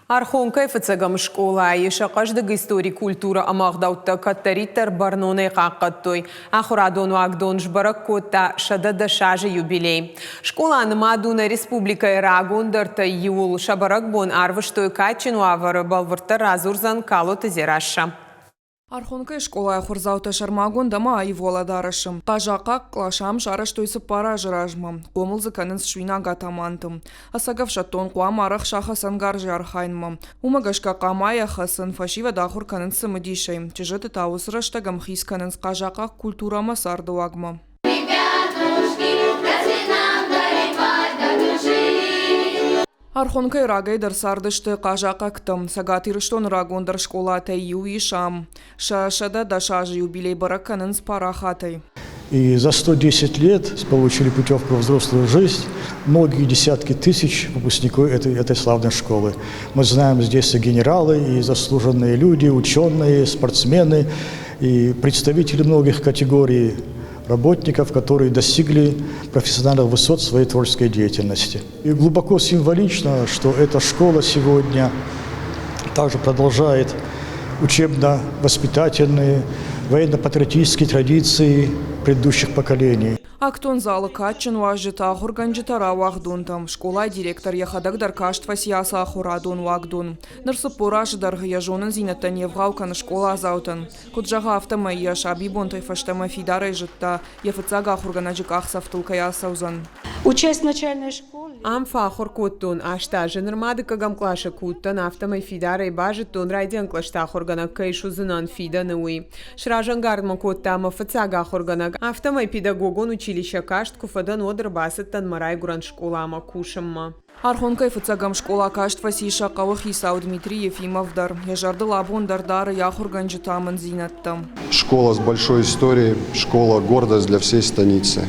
Архонкай фыцагам школа, еша каждый истории культура амагдаута катаритер барноне какаттой, ахурадон вагдон жбарак кота шадада шажи юбилей. Школа анмадуна республика Ирагундарта юл шабарак бон арвыштой качин вавар балварта разурзан калот зераша. Архонкай школа хурзаута шармагон дама айвола дарашым. Кажака клашам шараш тойсы пара жражмам. Комыл заканын швина гатамантым. Асагав шатон куам арах шахасан гаржи архайнмам. Умагашка камая хасын фашива дахур канын сымыдишей. Чижыты таусырашта гамхис канын кажака культурама сардуагма. Архонкай рагайдар сардышты кажакактым. Сагатирыштон рагондар школа тайю ишам. Шашада дашажи юбилей бараканын спарахатай. И за 110 лет получили путевку в взрослую жизнь многие десятки тысяч выпускников этой славной школы. Мы знаем здесь и генералы, и заслуженные люди, ученые, спортсмены, и представители многих категорий работников, которые достигли профессиональных высот своей творческой деятельности. И глубоко символично, что эта школа сегодня также продолжает учебно-воспитательные, военно-патриотические традиции предыдущих поколений. Актон залы качын важжыта хурганжытара вахдунтам. Школа директор яхадагдар каштва сияса ахурадун вагдун. Нырсыпураж даргыяжонын зинаттан евгауканы школа азаутын. Куджага автомайя шабибон тайфаштама фидарай жытта. Ефыцага хурганаджик ахсафтылкая саузан. Участь в начальной школе. Амфа хоркоттун ашта женермады кагам клаша куттан автомай фидарай бажыттун райден клашта хурганак кайшузынан фидануи. Шражангардма коттама фыцага хурганак автомай педагогон училища кашт куфадан одр басыттан марай гуран школама кушамма. Архонкай фыцагам школа каштва сиша кавых Исау Дмитрий Ефимовдар. Яжарды лабондар дары яхурганжытамын зинаттам. Школа с большой историей, школа гордость для всей станицы.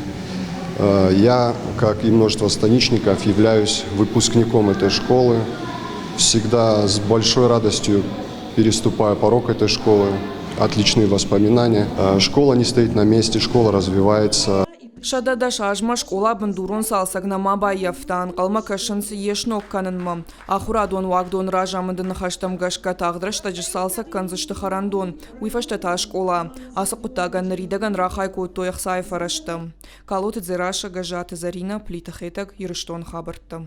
Я, как и множество станичников, являюсь выпускником этой школы. Всегда с большой радостью переступаю порог этой школы. Отличные воспоминания. Школа не стоит на месте, школа развивается. Шадада шажма школа бандурон салсагнама байяфтан қалма кашынсы ешнок канынма. Ахурадон вагдон ражамындын хаштам гашка тағдыраш тажыр салсак канзышты харандон. Уйфашта та школа. Асы құттаган наридаган рахай көттояқ сайфарашты. Калоты дзираша гажаты зарина плитахетак ерыштон хабыртты.